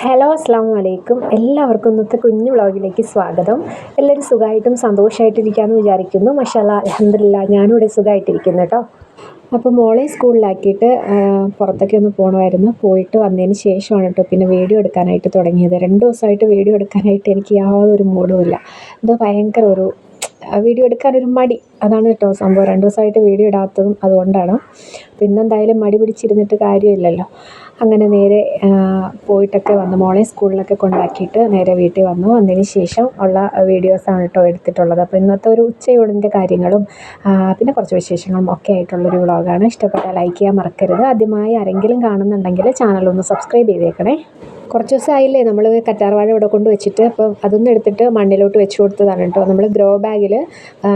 Hello അസ്സാം വലൈക്കും. എല്ലാവർക്കും ഇന്നത്തെ കുഞ്ഞു വ്ളോഗിലേക്ക് സ്വാഗതം. എല്ലാവരും സുഖമായിട്ടും സന്തോഷമായിട്ടിരിക്കാമെന്ന് വിചാരിക്കുന്നു. മാഷാഅല്ലാ അൽഹംദുലില്ലാ ഞാനും ഇവിടെ സുഖമായിട്ടിരിക്കുന്നു കേട്ടോ. അപ്പോൾ മോളെ സ്കൂളിലാക്കിയിട്ട് പുറത്തൊക്കെ ഒന്ന് പോകണമായിരുന്നു. പോയിട്ട് വന്നതിന് ശേഷമാണ് കേട്ടോ പിന്നെ വീഡിയോ എടുക്കാനായിട്ട് തുടങ്ങിയത്. 2 ദിവസമായിട്ട് വീഡിയോ എടുക്കാനായിട്ട് എനിക്ക് യാതൊരു മൂഡുമില്ല. എന്തോ ഭയങ്കര ഒരു വീഡിയോ എടുക്കാനൊരു മടി. അതാണ് കേട്ടോ സംഭവം. 2 ദിവസമായിട്ട് വീഡിയോ ഇടാത്തതും അതുകൊണ്ടാണ്. പിന്നെന്തായാലും മടി പിടിച്ചിരുന്നിട്ട് കാര്യമില്ലല്ലോ. അങ്ങനെ നേരെ പോയിട്ടൊക്കെ വന്നു. മോളെ സ്കൂളിലൊക്കെ കൊണ്ടാക്കിയിട്ട് നേരെ വീട്ടിൽ വന്നു. വന്നതിന് ശേഷം ഉള്ള വീഡിയോസാണ് കേട്ടോ എടുത്തിട്ടുള്ളത്. അപ്പോൾ ഇന്നത്തെ ഒരു ഉച്ചയൂണിൻ്റെ കാര്യങ്ങളും പിന്നെ കുറച്ച് വിശേഷങ്ങളും ഒക്കെ ആയിട്ടുള്ളൊരു വ്ളോഗാണ്. ഇഷ്ടപ്പെട്ടാൽ ലൈക്ക് ചെയ്യാൻ മറക്കരുത്. ആദ്യമായി ആരെങ്കിലും കാണുന്നുണ്ടെങ്കിൽ ചാനലൊന്ന് സബ്സ്ക്രൈബ് ചെയ്തേക്കണേ. കുറച്ച് ദിവസമായില്ലേ നമ്മൾ കറ്റാർവാഴ ഇവിടെ കൊണ്ട് വെച്ചിട്ട്. അപ്പം അതൊന്നും എടുത്തിട്ട് മണ്ണിലോട്ട് വെച്ച് കൊടുത്തതാണ് കേട്ടോ. നമ്മൾ ഗ്രോ ബാഗിൽ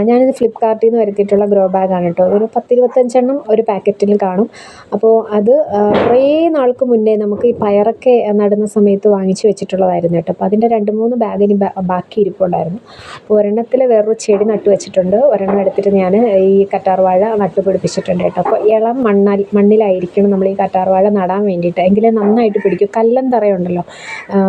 ഞാനിത് ഫ്ലിപ്കാർട്ടിൽ നിന്ന് വരുത്തിയിട്ടുള്ള ഗ്രോ ബാഗാണ് കേട്ടോ. ഒരു 10-25 ഒരു പാക്കറ്റിൽ കാണും. അപ്പോൾ അത് കുറേ നാൾക്ക് മുന്നേ നമുക്ക് ഈ പയറൊക്കെ നടുന്ന സമയത്ത് വാങ്ങിച്ച് വെച്ചിട്ടുള്ളതായിരുന്നു കേട്ടോ. അപ്പോൾ അതിൻ്റെ 2-3 ബാഗിന് ബാക്കി ഇരിപ്പുണ്ടായിരുന്നു. അപ്പോൾ ഒരെണ്ണത്തിൽ വേറൊരു ചെടി നട്ടു വെച്ചിട്ടുണ്ട്. ഒരെണ്ണം എടുത്തിട്ട് ഞാൻ ഈ കറ്റാർവാഴ നട്ടു പിടിപ്പിച്ചിട്ടുണ്ട് കേട്ടോ. അപ്പോൾ ഇളം മണ്ണിലായിരിക്കണം നമ്മൾ ഈ കറ്റാർവാഴ നടാൻ വേണ്ടിയിട്ട്. എങ്കിലേ നന്നായിട്ട് പിടിക്കും. കല്ലൻ തറയുണ്ടല്ലോ.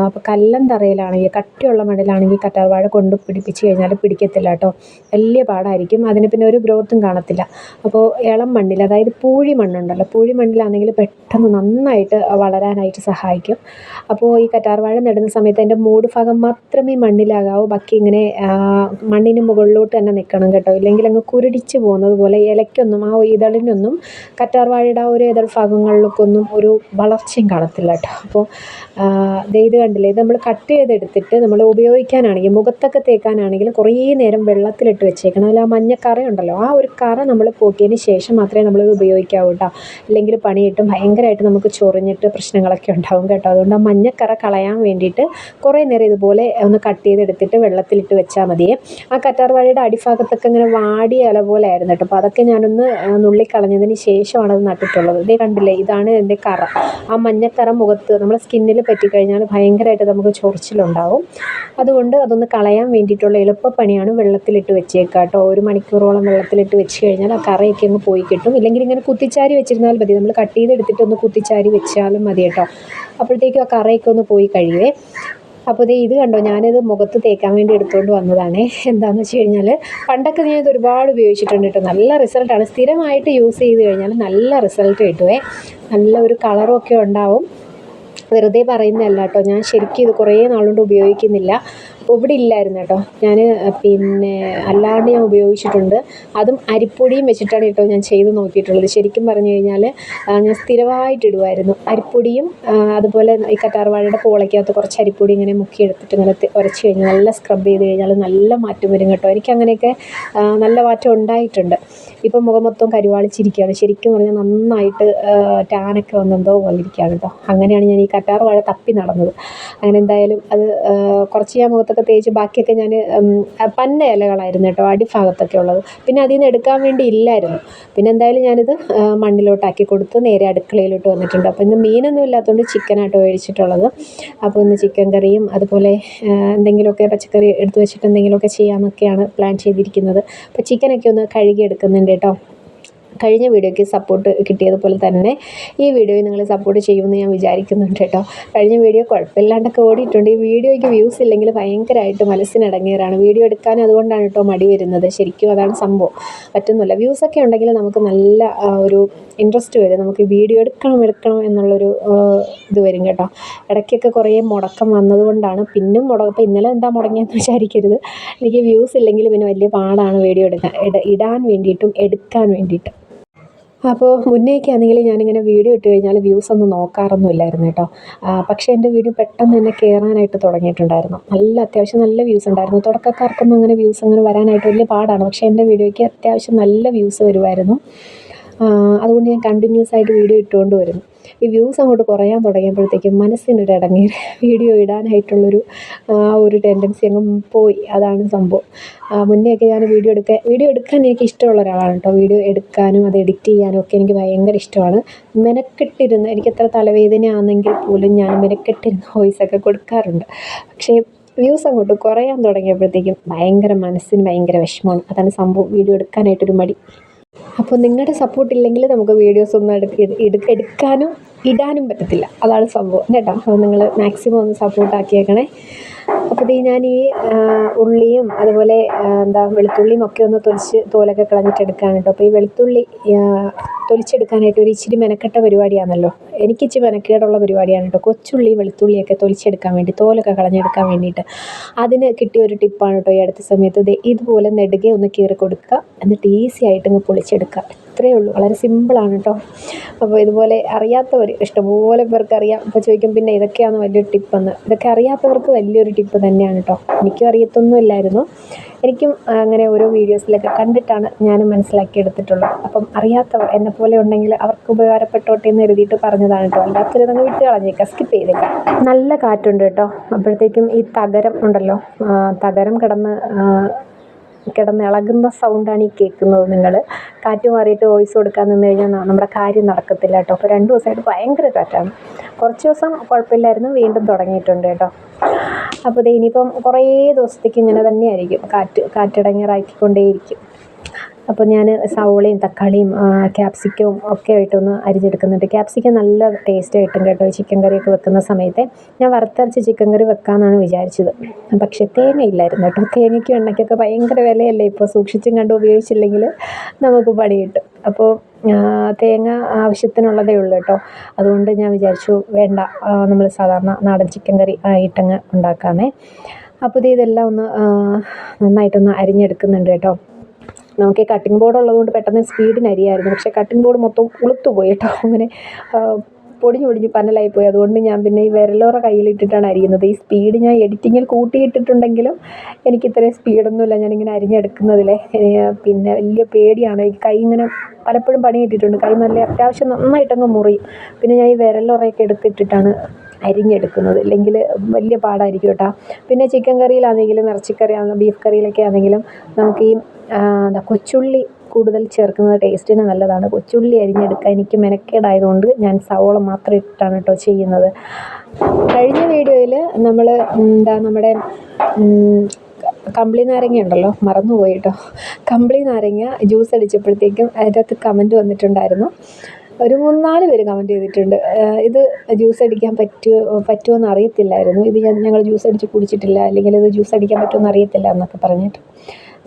അപ്പോൾ കല്ലൻ തറയിലാണെങ്കിൽ കട്ടിയുള്ള മണ്ണിലാണെങ്കിൽ കറ്റാർവാഴ കൊണ്ട് പിടിപ്പിച്ച് കഴിഞ്ഞാൽ പിടിക്കത്തില്ല കേട്ടോ. വലിയ പാടായിരിക്കും. അതിന് പിന്നെ ഒരു ഗ്രോത്തും കാണത്തില്ല. അപ്പോൾ ഇളം മണ്ണിൽ, അതായത് പൂഴി മണ്ണുണ്ടല്ലോ, പൂഴി മണ്ണിലാണെങ്കിൽ പെട്ടെന്ന് നന്നായിട്ട് വളരാനായിട്ട് സഹായിക്കും. അപ്പോൾ ഈ കറ്റാർവാഴ നടുന്ന സമയത്ത് അതിൻ്റെ മൂട് ഭാഗം മാത്രമേ മണ്ണിലാകാവൂ. ബാക്കി ഇങ്ങനെ മണ്ണിന് മുകളിലോട്ട് തന്നെ നിൽക്കണം കേട്ടോ. ഇല്ലെങ്കിൽ അങ്ങ് കുരുടിച്ച് പോകുന്നത് പോലെ ഇലയ്ക്കൊന്നും ആ ഇതളിനൊന്നും കറ്റാർവാഴയുടെ ആ ഒരു ഇതൾ ഭാഗങ്ങളിലേക്കൊന്നും ഒരു വളർച്ചയും കാണത്തില്ല കേട്ടോ. അപ്പോൾ ഇത് കണ്ടില്ലേ, ഇത് നമ്മൾ കട്ട് ചെയ്തെടുത്തിട്ട് നമ്മൾ ഉപയോഗിക്കാനാണെങ്കിൽ മുഖത്തൊക്കെ തേക്കാനാണെങ്കിൽ കുറേ നേരം വെള്ളത്തിലിട്ട് വെച്ചേക്കണം. അതിൽ ആ മഞ്ഞക്കറയുണ്ടല്ലോ, ആ ഒരു കറ നമ്മൾ പോക്കിയതിന് ശേഷം മാത്രമേ നമ്മളിത് ഉപയോഗിക്കാവൂ കേട്ടോ. ഇല്ലെങ്കിൽ പണി കിട്ടും. ഭയങ്കരമായിട്ട് നമുക്ക് ചൊറിഞ്ഞിട്ട് പ്രശ്നങ്ങളൊക്കെ ഉണ്ടാവും കേട്ടോ. അതുകൊണ്ട് ആ മഞ്ഞക്കറ കളയാൻ വേണ്ടിയിട്ട് കുറേ നേരം ഇതുപോലെ ഒന്ന് കട്ട് ചെയ്തെടുത്തിട്ട് വെള്ളത്തിലിട്ട് വെച്ചാൽ മതിയേ. ആ കറ്റാർവാഴയുടെ അടിഭാഗത്തൊക്കെ ഇങ്ങനെ വാടിയ ഇല പോലെ ആയിരുന്നു കേട്ടോ. അപ്പോൾ അതൊക്കെ ഞാനൊന്ന് നുള്ളിക്കളഞ്ഞതിന് ശേഷമാണ് അത് നട്ടിട്ടുള്ളത്. ഇതേ കണ്ടില്ലേ, ഇതാണ് എൻ്റെ കറ. ആ മഞ്ഞക്കറ മുഖത്ത് നമ്മുടെ സ്കിന്നിൽ പറ്റിക്കഴിഞ്ഞാൽ ഭയങ്കരമായിട്ട് നമുക്ക് ചൊറിച്ചിലുണ്ടാവും. അതുകൊണ്ട് അതൊന്ന് കളയാൻ വേണ്ടിയിട്ടുള്ള എളുപ്പപ്പണിയാണ് വെള്ളത്തിലിട്ട് വെച്ചേക്കുക കേട്ടോ. 1 മണിക്കൂറോളം വെള്ളത്തിലിട്ട് വെച്ച് കഴിഞ്ഞാൽ ആ കറയൊക്കെ അങ്ങ് പോയി കിട്ടും. ഇല്ലെങ്കിൽ ഇങ്ങനെ കുത്തിച്ചാരി വെച്ചിരുന്നാൽ മതി. നമ്മൾ കട്ട് ചെയ്തെടുത്തിട്ട് ഒന്ന് കുത്തിച്ചാരി വെച്ചാലും മതി കേട്ടോ. അപ്പോഴത്തേക്കും ആ കറയൊക്കെ ഒന്ന് പോയി കഴിയുവേ. അപ്പോൾ ഇത് കണ്ടോ, ഞാനിത് മുഖത്ത് തേക്കാൻ വേണ്ടി എടുത്തുകൊണ്ട് വന്നതാണ്. എന്താണെന്ന് വെച്ച് കഴിഞ്ഞാൽ പണ്ടൊക്കെ ഞാനിത് ഒരുപാട് ഉപയോഗിച്ചിട്ടുണ്ട് കേട്ടോ. നല്ല റിസൾട്ടാണ്. സ്ഥിരമായിട്ട് യൂസ് ചെയ്ത് കഴിഞ്ഞാൽ നല്ല റിസൾട്ട് കിട്ടുവേ. നല്ല ഒരു കളറും ഒക്കെ ഉണ്ടാവും. വെറുതെ പറയുന്നതല്ല കേട്ടോ. ഞാൻ ശരിക്കും ഇത് കുറേ നാളുകൊണ്ട് ഉപയോഗിക്കുന്നില്ല. അപ്പോൾ ഇവിടെ ഇല്ലായിരുന്നു കേട്ടോ. ഞാൻ പിന്നെ അല്ലാണ്ട് ഞാൻ ഉപയോഗിച്ചിട്ടുണ്ട്. അതും അരിപ്പൊടിയും വെച്ചിട്ടാണ് കേട്ടോ ഞാൻ ചെയ്ത് നോക്കിയിട്ടുള്ളത്. ശരിക്കും പറഞ്ഞു കഴിഞ്ഞാൽ ഞാൻ സ്ഥിരമായിട്ട് ഇടുമായിരുന്നു അരിപ്പൊടിയും. അതുപോലെ ഈ കറ്റാർവാഴയുടെ പോളയ്ക്കകത്ത് കുറച്ച് അരിപ്പൊടി ഇങ്ങനെ മുക്കിയെടുത്തിട്ട് ഇങ്ങനെ ഉരച്ച് കഴിഞ്ഞാൽ നല്ല സ്ക്രബ് ചെയ്ത് കഴിഞ്ഞാൽ നല്ല മാറ്റം വരും കേട്ടോ. എനിക്കങ്ങനെയൊക്കെ നല്ല മാറ്റം ഉണ്ടായിട്ടുണ്ട്. ഇപ്പം മുഖം മൊത്തം കരുവാളിച്ചിരിക്കുകയാണ്. ശരിക്കും പറഞ്ഞാൽ നന്നായിട്ട് ടാനൊക്കെ വന്നെന്തോ പോലെ ഇരിക്കുകയാണ് കേട്ടോ. അങ്ങനെയാണ് ഞാൻ ഈ കറ്റാർവാഴ തപ്പി നടന്നത്. അങ്ങനെ എന്തായാലും അത് കുറച്ച് ഞാൻ മുഖത്തൊക്കെ തേച്ച് ബാക്കിയൊക്കെ ഞാൻ പന്ന ഇലകളായിരുന്നു കേട്ടോ അടിഭാഗത്തൊക്കെ ഉള്ളത്. പിന്നെ അതിൽ നിന്ന് എടുക്കാൻ വേണ്ടി ഇല്ലായിരുന്നു. പിന്നെ എന്തായാലും ഞാനിത് മണ്ണിലോട്ടാക്കി കൊടുത്ത് നേരെ അടുക്കളയിലോട്ട് വന്നിട്ടുണ്ട്. അപ്പോൾ ഇന്ന് മീനൊന്നും ഇല്ലാത്തതുകൊണ്ട് ചിക്കനായിട്ടോ മേടിച്ചിട്ടുള്ളത്. അപ്പോൾ ഇന്ന് ചിക്കൻ കറിയും അതുപോലെ എന്തെങ്കിലുമൊക്കെ പച്ചക്കറി എടുത്ത് വെച്ചിട്ട് എന്തെങ്കിലുമൊക്കെ ചെയ്യാമെന്നൊക്കെയാണ് പ്ലാൻ ചെയ്തിരിക്കുന്നത്. അപ്പോൾ ചിക്കനൊക്കെ ഒന്ന് കഴുകി എടുക്കുന്നുണ്ട് കേട്ടോ. കഴിഞ്ഞ വീഡിയോയ്ക്ക് സപ്പോർട്ട് കിട്ടിയതുപോലെ തന്നെ ഈ വീഡിയോയിൽ നിങ്ങൾ സപ്പോർട്ട് ചെയ്യുമെന്ന് ഞാൻ വിചാരിക്കുന്നുണ്ട് കേട്ടോ. കഴിഞ്ഞ വീഡിയോ കുഴപ്പമില്ലാണ്ടൊക്കെ ഓടിയിട്ടുണ്ട്. ഈ വീഡിയോയ്ക്ക് വ്യൂസ് ഇല്ലെങ്കിൽ ഭയങ്കരമായിട്ട് മനസ്സിനിടങ്ങേറാണ്. വീഡിയോ എടുക്കാൻ അതുകൊണ്ടാണ് കേട്ടോ മടി വരുന്നത്. ശരിക്കും അതാണ് സംഭവം. പറ്റുന്നില്ല. വ്യൂസൊക്കെ ഉണ്ടെങ്കിൽ നമുക്ക് നല്ല ഒരു ഇൻട്രസ്റ്റ് വരും. നമുക്ക് വീഡിയോ എടുക്കണം എന്നുള്ളൊരു ഇത് വരും കേട്ടോ. ഇടയ്ക്കൊക്കെ കുറേ മുടക്കം വന്നതുകൊണ്ടാണ് പിന്നും ഇപ്പോൾ ഇന്നലെ എന്താ മുടങ്ങിയെന്ന് വിചാരിക്കരുത്. എനിക്ക് വ്യൂസ് ഇല്ലെങ്കിൽ പിന്നെ വലിയ പാടാണ് വീഡിയോ ഇടാൻ വേണ്ടിയിട്ടും എടുക്കാൻ വേണ്ടിയിട്ടും. അപ്പോൾ മുന്നേയൊക്കെ ആണെങ്കിൽ ഞാനിങ്ങനെ വീഡിയോ ഇട്ട് കഴിഞ്ഞാൽ വ്യൂസ് ഒന്നും നോക്കാറൊന്നും ഇല്ലായിരുന്നു കേട്ടോ. പക്ഷേ എൻ്റെ വീഡിയോ പെട്ടെന്ന് തന്നെ കയറാനായിട്ട് തുടങ്ങിയിട്ടുണ്ടായിരുന്നു. അത്യാവശ്യം നല്ല വ്യൂസ് ഉണ്ടായിരുന്നു. തുടക്കക്കാർക്കൊന്നും അങ്ങനെ വ്യൂസ് അങ്ങനെ വരാനായിട്ട് വലിയ പാടാണ്. പക്ഷേ എൻ്റെ വീഡിയോയ്ക്ക് അത്യാവശ്യം നല്ല വ്യൂസ് വരുമായിരുന്നു. അതുകൊണ്ട് ഞാൻ കണ്ടിന്യൂസ് ആയിട്ട് വീഡിയോ ഇട്ടുകൊണ്ട് വരുന്നു. ഈ വ്യൂസ് അങ്ങോട്ട് കുറയാൻ തുടങ്ങിയപ്പോഴത്തേക്കും മനസ്സിനൊരു ഇടങ്ങേറ്. വീഡിയോ ഇടാനായിട്ടുള്ളൊരു ഒരു ടെൻഡൻസി അങ്ങ് പോയി. അതാണ് സംഭവം. മുന്നെയൊക്കെ ഞാൻ വീഡിയോ എടുക്കാൻ എനിക്ക് ഇഷ്ടമുള്ള ഒരാളാണ് കേട്ടോ. വീഡിയോ എടുക്കാനും അത് എഡിറ്റ് ചെയ്യാനും ഒക്കെ എനിക്ക് ഭയങ്കര ഇഷ്ടമാണ്. മെനക്കെട്ടിരുന്ന് എനിക്ക് എത്ര തലവേദനയാണെങ്കിൽ പോലും ഞാൻ മെനക്കെട്ടിരുന്ന് വോയിസൊക്കെ കൊടുക്കാറുണ്ട്. പക്ഷേ വ്യൂസ് അങ്ങോട്ട് കുറയാൻ തുടങ്ങിയപ്പോഴത്തേക്കും മനസ്സിന് ഭയങ്കര വിഷമമാണ്. അതാണ് സംഭവം. വീഡിയോ എടുക്കാനായിട്ടൊരു മടി. അപ്പോൾ നിങ്ങളുടെ സപ്പോർട്ട് ഇല്ലെങ്കിൽ നമുക്ക് വീഡിയോസ് ഒന്നും എടുക്കാനും ഇടാനും പറ്റത്തില്ല. അതാണ് സംഭവം കേട്ടോ. അപ്പോൾ നിങ്ങൾ മാക്സിമം ഒന്ന് സപ്പോർട്ടാക്കിയേക്കണേ. അപ്പോൾ ഞാൻ ഈ ഉള്ളിയും അതുപോലെ വെളുത്തുള്ളിയും ഒക്കെ ഒന്ന് തോലൊക്കെ കളഞ്ഞിട്ട് എടുക്കുകയാണ് കേട്ടോ. അപ്പോൾ ഈ വെളുത്തുള്ളി തൊലിച്ചെടുക്കാനായിട്ട് ഒരു ഇച്ചിരി മെനക്കെട്ട പരിപാടിയാണല്ലോ. എനിക്കിച്ചിരി മെനക്കേടുള്ള പരിപാടിയാണ് കേട്ടോ. കൊച്ചുള്ളി വെളുത്തുള്ളിയൊക്കെ തൊലിച്ചെടുക്കാൻ വേണ്ടി, തോലൊക്കെ കളഞ്ഞെടുക്കാൻ വേണ്ടിയിട്ട് അതിന് കിട്ടിയ ഒരു ടിപ്പാണ് കേട്ടോ ഈ അടുത്ത സമയത്ത്. ഇതുപോലെ നെടുകെ ഒന്ന് കീറി കൊടുക്കുക, എന്നിട്ട് ഈസി ആയിട്ട് അങ്ങ് പൊളിച്ചെടുക്കുക. ഇത്രയേ ഉള്ളൂ, വളരെ സിമ്പിളാണ് കേട്ടോ. അപ്പോൾ ഇതുപോലെ അറിയാത്തവർ ഇഷ്ടംപോലെ പേർക്ക് അറിയാം. അപ്പോൾ ചോദിക്കും പിന്നെ ഇതൊക്കെയാണ് വലിയൊരു ടിപ്പെന്ന്. ഇതൊക്കെ അറിയാത്തവർക്ക് വലിയൊരു ടിപ്പ് തന്നെയാണ് കേട്ടോ. എനിക്കും അറിയത്തൊന്നുമില്ലായിരുന്നു. എനിക്കും അങ്ങനെ ഓരോ വീഡിയോസിലൊക്കെ കണ്ടിട്ടാണ് ഞാനും മനസ്സിലാക്കിയെടുത്തിട്ടുള്ളത്. അപ്പം അറിയാത്തവർ എന്നെപ്പോലെ ഉണ്ടെങ്കിൽ അവർക്ക് ഉപകാരപ്പെട്ടോട്ടെ എന്ന് എഴുതിയിട്ട് പറഞ്ഞതാണ് കേട്ടോ. അല്ലാത്തൊരു നിങ്ങൾ വിട്ട് കളഞ്ഞേക്കാം, സ്കിപ്പ് ചെയ്തേക്കാം. നല്ല കാറ്റുണ്ട് കേട്ടോ. അപ്പോഴത്തേക്കും ഈ തകരം ഉണ്ടല്ലോ, തകരം കിടന്നിളകുന്ന സൗണ്ടാണ് ഈ കേൾക്കുന്നത്. നിങ്ങൾ കാറ്റ് മാറിയിട്ട് വോയിസ് കൊടുക്കാൻ നിന്ന് കഴിഞ്ഞാൽ നമ്മുടെ കാര്യം നടക്കത്തില്ല കേട്ടോ. അപ്പോൾ 2 ദിവസമായിട്ട് ഭയങ്കര കാറ്റാണ്. കുറച്ച് ദിവസം കുഴപ്പമില്ലായിരുന്നു, വീണ്ടും തുടങ്ങിയിട്ടുണ്ട് കേട്ടോ. അപ്പോൾ ഇനിയിപ്പം കുറേ ദിവസത്തേക്ക് ഇങ്ങനെ തന്നെയായിരിക്കും, കാറ്റിടങ്ങിറാക്കിക്കൊണ്ടേയിരിക്കും. അപ്പോൾ ഞാൻ സവോളയും തക്കാളിയും ക്യാപ്സിക്കവും ഒക്കെ ആയിട്ടൊന്ന് അരിഞ്ഞെടുക്കുന്നുണ്ട്. ക്യാപ്സിക്കം നല്ല ടേസ്റ്റ് കിട്ടും കേട്ടോ ഈ ചിക്കൻ കറിയൊക്കെ വെക്കുന്ന സമയത്ത്. ഞാൻ വറുത്തരച്ച് ചിക്കൻ കറി വെക്കാമെന്നാണ് വിചാരിച്ചത്, പക്ഷേ തേങ്ങ ഇല്ലായിരുന്നു കേട്ടോ. തേങ്ങയ്ക്കും എണ്ണയ്ക്കൊക്കെ ഭയങ്കര വിലയല്ലേ ഇപ്പോൾ. സൂക്ഷിച്ചും കണ്ട് ഉപയോഗിച്ചില്ലെങ്കിൽ നമുക്ക് പണി കിട്ടും. അപ്പോൾ തേങ്ങ ആവശ്യത്തിനുള്ളതേ ഉള്ളൂ കേട്ടോ. അതുകൊണ്ട് ഞാൻ വിചാരിച്ചു വേണ്ട, നമ്മൾ സാധാരണ നാടൻ ചിക്കൻ കറി ആയിട്ടങ്ങ് ഉണ്ടാക്കാമേ. അപ്പോൾ ഇതെല്ലാം ഒന്ന് നന്നായിട്ടൊന്ന് അരിഞ്ഞെടുക്കുന്നുണ്ട് കേട്ടോ. നമുക്ക് ഈ കട്ടിംഗ് ബോർഡ് ഉള്ളതുകൊണ്ട് പെട്ടെന്ന് സ്പീഡിന് അരിയായിരുന്നു, പക്ഷേ കട്ടിംഗ് ബോർഡ് മൊത്തം ഉളുത്തു പോയി കേട്ടോ. അങ്ങനെ പൊടിഞ്ഞ് പന്നലായിപ്പോയി. അതുകൊണ്ട് ഞാൻ പിന്നെ ഈ വിരലോറ കയ്യിലിട്ടിട്ടാണ് അരിയുന്നത്. ഈ സ്പീഡ് ഞാൻ എഡിറ്റിങ്ങിൽ കൂട്ടിയിട്ടിട്ടുണ്ടെങ്കിലും എനിക്ക് ഇത്രയും സ്പീഡൊന്നുമില്ല ഞാനിങ്ങനെ അരിഞ്ഞെടുക്കുന്നതിലെ. പിന്നെ വലിയ പേടിയാണ്. ഈ കൈ ഇങ്ങനെ പലപ്പോഴും പണി കിട്ടിയിട്ടുണ്ട്. കൈ നല്ല അത്യാവശ്യം നന്നായിട്ടങ്ങ് മുറിയും. പിന്നെ ഞാൻ ഈ വിരലുറയൊക്കെ എടുത്തിട്ടിട്ടാണ് അരിഞ്ഞെടുക്കുന്നത്, ഇല്ലെങ്കിൽ വലിയ പാടായിരിക്കും കേട്ടോ. പിന്നെ ചിക്കൻ കറിയിലാണെങ്കിലും ഇറച്ചിക്കറിയാണെങ്കിലും ബീഫ് കറിയിലൊക്കെ ആണെങ്കിലും നമുക്ക് ഈ കൊച്ചുള്ളി കൂടുതൽ ചേർക്കുന്നത് ടേസ്റ്റിന് നല്ലതാണ്. കൊച്ചുള്ളി അരിഞ്ഞെടുക്കാൻ എനിക്ക് മെനക്കേടായതുകൊണ്ട് ഞാൻ സവോള മാത്രം ഇട്ടിട്ടാണ് കേട്ടോ ചെയ്യുന്നത്. കഴിഞ്ഞ വീഡിയോയിൽ നമ്മുടെ കമ്പിളി നാരങ്ങ ഉണ്ടല്ലോ, മറന്നുപോയി കേട്ടോ. കമ്പിളി നാരങ്ങ ജ്യൂസ് അടിച്ചപ്പോഴത്തേക്കും അതിൻ്റെ അകത്ത് കമൻറ്റ് വന്നിട്ടുണ്ടായിരുന്നു. ഒരു 3-4 പേര് കമൻറ്റ് ചെയ്തിട്ടുണ്ട്. ഇത് ജ്യൂസ് അടിക്കാൻ പറ്റുമോയെന്ന് അറിയത്തില്ലായിരുന്നു, ഇത് ഞങ്ങൾ ജ്യൂസ് അടിച്ച് കുടിച്ചിട്ടില്ല, അല്ലെങ്കിൽ ഇത് ജ്യൂസ് അടിക്കാൻ പറ്റുമോയെന്ന് അറിയത്തില്ല എന്നൊക്കെ പറഞ്ഞിട്ട്.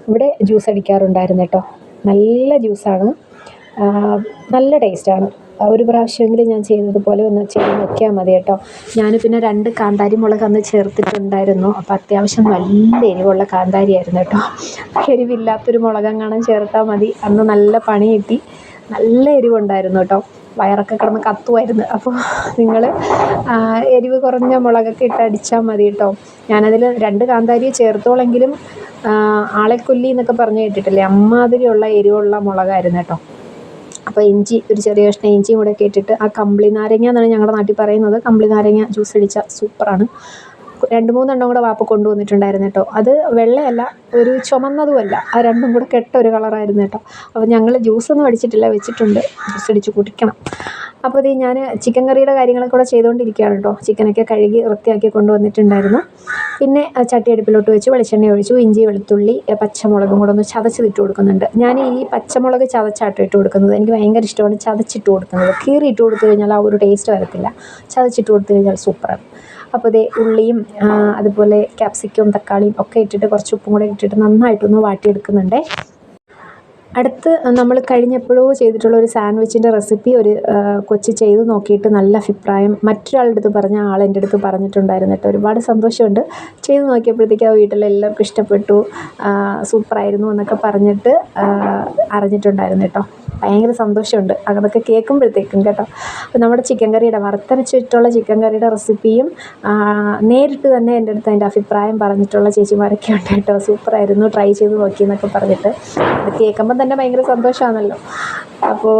ഇവിടെ ജ്യൂസ് അടിക്കാറുണ്ടായിരുന്നു കേട്ടോ. നല്ല ജ്യൂസാണ്, നല്ല ടേസ്റ്റാണ്. ഒരു പ്രാവശ്യമെങ്കിലും ഞാൻ ചെയ്തതുപോലെ ഒന്ന് ചെയ്ത് നോക്കിയാൽ മതി കേട്ടോ. ഞാൻ പിന്നെ 2 കാന്താരി മുളക് അന്ന് ചേർത്തിട്ടുണ്ടായിരുന്നു. അപ്പോൾ അത്യാവശ്യം നല്ല എരിവുള്ള കാന്താരി ആയിരുന്നു കേട്ടോ. എരിവില്ലാത്തൊരു മുളകെങ്ങാനും ചേർത്താൽ മതി. അന്ന് നല്ല പണി കിട്ടി, നല്ല എരിവുണ്ടായിരുന്നു കേട്ടോ. വയറൊക്കെ കിടന്ന് കത്തുമായിരുന്നു. അപ്പോൾ നിങ്ങൾ എരിവ് കുറഞ്ഞ മുളകൊക്കെ ഇട്ട് അടിച്ചാൽ മതി കേട്ടോ. ഞാനതിൽ 2 കാന്താരിയെ ചേർത്തോളെങ്കിലും ആളെക്കൊല്ലി എന്നൊക്കെ പറഞ്ഞ് കേട്ടിട്ടില്ലേ, അമ്മാതിരിയുള്ള എരിവുള്ള മുളകായിരുന്നു കേട്ടോ. അപ്പോൾ ഇഞ്ചി, ഒരു ചെറിയ കഷ്ണം ഇഞ്ചിയും കൂടെ ഒക്കെ ഇട്ടിട്ട്, ആ കമ്പിളി നാരങ്ങ എന്നാണ് ഞങ്ങളുടെ നാട്ടിൽ പറയുന്നത്, കമ്പിളി നാരങ്ങ ജ്യൂസ് അടിച്ചാൽ സൂപ്പറാണ്. 2-3 എണ്ണം കൂടെ വാപ്പ കൊണ്ടുവന്നിട്ടുണ്ടായിരുന്നു കേട്ടോ. അത് വെള്ളയല്ല, ഒരു ചുമന്നതുമല്ല, ആ രണ്ടും കൂടെ കെട്ട ഒരു കളറായിരുന്നു കേട്ടോ. അപ്പോൾ ഞങ്ങൾ ജ്യൂസൊന്നും അടിച്ചിട്ടില്ല, വെച്ചിട്ടുണ്ട്, ജ്യൂസ് അടിച്ച് കുടിക്കണം. അപ്പോൾ ഞാൻ ചിക്കൻ കറിയുടെ കാര്യങ്ങളൊക്കെ കൂടെ ചെയ്തുകൊണ്ടിരിക്കുകയാണ് കേട്ടോ. ചിക്കനൊക്കെ കഴുകി വൃത്തിയാക്കി കൊണ്ടുവന്നിട്ടുണ്ടായിരുന്നു. പിന്നെ ചട്ടി അടുപ്പിലോട്ട് വെച്ച് വെളിച്ചെണ്ണ ഒഴിച്ചു. ഇഞ്ചി, വെളുത്തുള്ളി, പച്ചമുളകും കൂടെ ഒന്ന് ചതച്ചിട്ട് കൊടുക്കുന്നുണ്ട്. ഞാൻ ഈ പച്ചമുളക് ചതച്ചാട്ടോ ഇട്ട് കൊടുക്കുന്നത്. എനിക്ക് ഭയങ്കര ഇഷ്ടമാണ് ചതച്ചിട്ട് കൊടുക്കുന്നത്. കീറി ഇട്ട് കൊടുത്തു കഴിഞ്ഞാൽ ആ ഒരു ടേസ്റ്റ് വരത്തില്ല. ചതച്ചിട്ട് കൊടുത്തു കഴിഞ്ഞാൽ സൂപ്പറാണ്. അപ്പോൾ ഉള്ളിയും അതുപോലെ ക്യാപ്സിക്കവും തക്കാളിയും ഒക്കെ ഇട്ടിട്ട് കുറച്ച് ഉപ്പും കൂടെ ഇട്ടിട്ട് നന്നായിട്ടൊന്ന് വാട്ടിയെടുക്കുന്നുണ്ട്. അടുത്ത് നമ്മൾ കഴിഞ്ഞെപ്പോഴോ ചെയ്തിട്ടുള്ള ഒരു സാൻഡ്വിച്ചിൻ്റെ റെസിപ്പി ഒരു കൊച്ച് ചെയ്ത് നോക്കിയിട്ട് നല്ല അഭിപ്രായം മറ്റൊരാളുടെ അടുത്ത് പറഞ്ഞ ആൾ എൻ്റെ അടുത്ത് പറഞ്ഞിട്ടുണ്ടായിരുന്നു കേട്ടോ. ഒരുപാട് സന്തോഷമുണ്ട്. ചെയ്ത് നോക്കിയപ്പോഴത്തേക്ക് ആ വീട്ടിലെല്ലാവർക്കും ഇഷ്ടപ്പെട്ടു, സൂപ്പറായിരുന്നു എന്നൊക്കെ പറഞ്ഞിട്ട് അറിഞ്ഞിട്ടുണ്ടായിരുന്നു കേട്ടോ. ഭയങ്കര സന്തോഷമുണ്ട് അതൊക്കെ കേൾക്കുമ്പോഴത്തേക്കും കേട്ടോ. അപ്പോൾ നമ്മുടെ ചിക്കൻ കറിയുടെ വറുത്തരച്ചിട്ടുള്ള ചിക്കൻ കറിയുടെ റെസിപ്പിയും നേരിട്ട് തന്നെ എൻ്റെ അടുത്ത് അതിൻ്റെ അഭിപ്രായം പറഞ്ഞിട്ടുള്ള ചേച്ചിമാരൊക്കെ ഉണ്ട് കേട്ടോ. സൂപ്പറായിരുന്നു, ട്രൈ ചെയ്ത് നോക്കി എന്നൊക്കെ പറഞ്ഞിട്ട്. അത് കേൾക്കുമ്പം തന്നെ ഭയങ്കര സന്തോഷമാണല്ലോ. അപ്പോൾ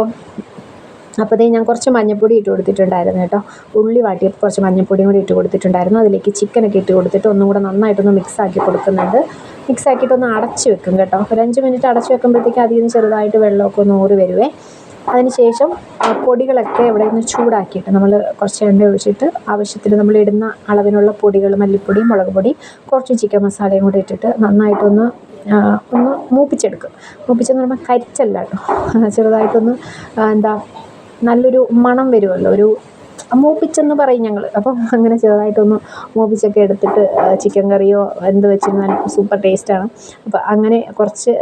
ഞാൻ കുറച്ച് മഞ്ഞൾപ്പൊടി ഇട്ട് കൊടുത്തിട്ടുണ്ടായിരുന്നു കേട്ടോ. ഉള്ളി വാട്ടിയപ്പോൾ കുറച്ച് മഞ്ഞൾപ്പൊടിയും കൂടി ഇട്ട് കൊടുത്തിട്ടുണ്ടായിരുന്നു. അതിലേക്ക് ചിക്കനൊക്കെ ഇട്ട് കൊടുത്തിട്ട് ഒന്നും കൂടെ നന്നായിട്ടൊന്ന് മിക്സാക്കി കൊടുക്കുന്നുണ്ട്. മിക്സാക്കിയിട്ടൊന്ന് അടച്ച് വെക്കും കേട്ടോ. ഒരു 5 മിനിറ്റ് അടച്ച് വെക്കുമ്പോഴത്തേക്ക് അതിൽ നിന്ന് ചെറുതായിട്ട് വെള്ളമൊക്കെ ഒന്ന് ഊറി വരുവേ. അതിനുശേഷം പൊടികളൊക്കെ ഇവിടെ നിന്ന് ചൂടാക്കിയിട്ട് നമ്മൾ കുറച്ച് എണ്ണ ഒഴിച്ചിട്ട് ആവശ്യത്തിന് നമ്മൾ ഇടുന്ന അളവിനുള്ള പൊടികൾ, മല്ലിപ്പൊടി, മുളക് പൊടി, കുറച്ച് ചിക്കൻ മസാലയും കൂടി ഇട്ടിട്ട് നന്നായിട്ടൊന്ന് മൂപ്പിച്ചെടുക്കും. മൂപ്പിച്ചെന്ന് പറയുമ്പോൾ കരിച്ചല്ല കേട്ടോ, ചെറുതായിട്ടൊന്ന് നല്ലൊരു മണം വരുമല്ലോ, ഒരു മൂപ്പിച്ചെന്ന് പറയും ഞങ്ങൾ. അപ്പം അങ്ങനെ ചെറുതായിട്ടൊന്ന് മൂപ്പിച്ചൊക്കെ എടുത്തിട്ട് ചിക്കൻ കറിയോ എന്ത് വെച്ചിരുന്നാലും സൂപ്പർ ടേസ്റ്റാണ്. അപ്പോൾ അങ്ങനെ കുറച്ച്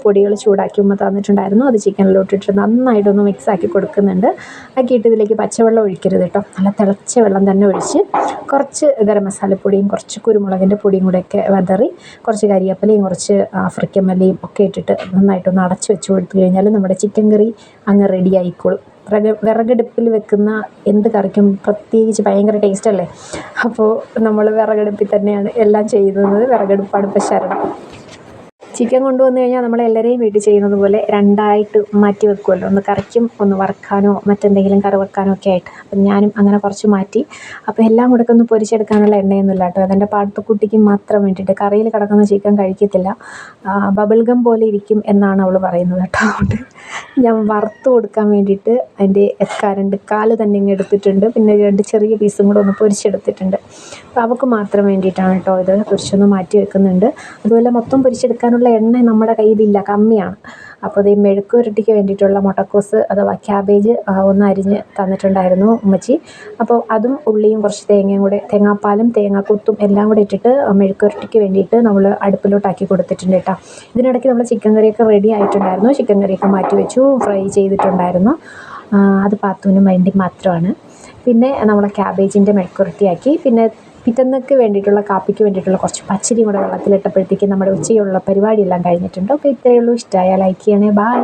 പൊടികൾ ചൂടാക്കി ഉമ്മ തന്നിട്ടുണ്ടായിരുന്നു. അത് ചിക്കനിലോട്ടിട്ട് നന്നായിട്ടൊന്ന് മിക്സാക്കി കൊടുക്കുന്നുണ്ട്. ആക്കിയിട്ട് ഇതിലേക്ക് പച്ചവെള്ളം ഒഴിക്കരുത് കേട്ടോ, നല്ല തിളച്ച വെള്ളം തന്നെ ഒഴിച്ച് കുറച്ച് ഗരം മസാലപ്പൊടിയും കുറച്ച് കുരുമുളകിൻ്റെ പൊടിയും കൂടെയൊക്കെ വിതറി കുറച്ച് കരിവേപ്പിലയും കുറച്ച് ആഫ്രിക്കൻ മല്ലിയും ഒക്കെ ഇട്ടിട്ട് നന്നായിട്ടൊന്ന് അടച്ച് വെച്ച് കൊടുത്തു കഴിഞ്ഞാൽ നമ്മുടെ ചിക്കൻ കറി അങ്ങ് റെഡി ആയിക്കോളും. വിറകടുപ്പിൽ വെക്കുന്ന എന്ത് കറിക്കും പ്രത്യേകിച്ച് ഭയങ്കര ടേസ്റ്റല്ലേ. അപ്പോൾ നമ്മൾ വിറകടുപ്പിൽ തന്നെയാണ് എല്ലാം ചെയ്യുന്നത്. വിറകടുപ്പാണ് ഇപ്പോൾ ശരണം. ചിക്കൻ കൊണ്ടുവന്നു കഴിഞ്ഞാൽ നമ്മളെല്ലാവരെയും വീട്ടിൽ ചെയ്യുന്നത് പോലെ രണ്ടായിട്ട് മാറ്റി വെക്കുമല്ലോ, ഒന്ന് കറിക്കും ഒന്ന് വറുക്കാനോ മറ്റെന്തെങ്കിലും കറി വെക്കാനോ ഒക്കെ ആയിട്ട്. അപ്പം ഞാനും അങ്ങനെ കുറച്ച് മാറ്റി. അപ്പോൾ എല്ലാം കൂടെ ഒന്ന് പൊരിച്ചെടുക്കാനുള്ള എണ്ണയൊന്നുമില്ല കേട്ടോ, അതെൻ്റെ പാട്ടുക്കുട്ടിക്ക് മാത്രം വേണ്ടിയിട്ട്. കറിയിൽ കിടക്കുന്ന ചിക്കൻ കഴിക്കത്തില്ല, ബബിൾഗം പോലെ ഇരിക്കും എന്നാണ് അവൾ പറയുന്നത് കേട്ടോ. അതുകൊണ്ട് ഞാൻ വറുത്ത് കൊടുക്കാൻ വേണ്ടിയിട്ട് അതിൻ്റെ രണ്ട് കാല് തന്നെ ഇങ്ങ് എടുത്തിട്ടുണ്ട്, പിന്നെ 2 ചെറിയ പീസും കൂടെ ഒന്ന് പൊരിച്ചെടുത്തിട്ടുണ്ട്. അപ്പോൾ അവൾക്ക് മാത്രം വേണ്ടിയിട്ടാണ് കേട്ടോ ഇത്. പൊരിച്ചൊന്ന് മാറ്റി വെക്കുന്നുണ്ട്. അതുപോലെ മൊത്തം പൊരിച്ചെടുക്കാനുള്ള എണ്ണ നമ്മുടെ കയ്യിലില്ല, കമ്മിയാണ്. അപ്പോൾ ഇത് മെഴുക്ക് പുരട്ടിക്ക് വേണ്ടിയിട്ടുള്ള മുട്ടക്കോസ് അഥവാ ക്യാബേജ് ഒന്ന് അരിഞ്ഞ് തന്നിട്ടുണ്ടായിരുന്നു ഉമ്മച്ചി. അപ്പോൾ അതും ഉള്ളിയും കുറച്ച് തേങ്ങയും കൂടെ, തേങ്ങാപ്പാലും തേങ്ങാക്കൊത്തും എല്ലാം കൂടെ ഇട്ടിട്ട് മെഴുക്ക് പുരട്ടിക്ക് വേണ്ടിയിട്ട് നമ്മൾ അടുപ്പിലോട്ടാക്കി കൊടുത്തിട്ടുണ്ട് കേട്ടോ. ഇതിനിടയ്ക്ക് നമ്മൾ ചിക്കൻ കറിയൊക്കെ റെഡി ആയിട്ടുണ്ടായിരുന്നു. ചിക്കൻ കറിയൊക്കെ മാറ്റി വെച്ചു, ഫ്രൈ ചെയ്തിട്ടുണ്ടായിരുന്നു. അത് പാത്തുവിനും വേണ്ടി മാത്രമാണ്. പിന്നെ നമ്മൾ ക്യാബേജിൻ്റെ മെഴുക്ക് പുരട്ടിയാക്കി. പിന്നെ പിറ്റന്നൊക്കെ വേണ്ടിയിട്ടുള്ള കാപ്പിക്ക് വേണ്ടിയിട്ടുള്ള കുറച്ച് പച്ചരിയും കൂടെ വെള്ളത്തിലിട്ടപ്പോഴത്തേക്കും നമ്മുടെ ഉച്ചയുള്ള പരിപാടിയെല്ലാം കഴിഞ്ഞിട്ടുണ്ട്. ഓക്കെ, ഇത്രയേ ഉള്ളൂ. ഇഷ്ടമായാൽ ലൈക്ക് ചെയ്യണേ. ബായ്.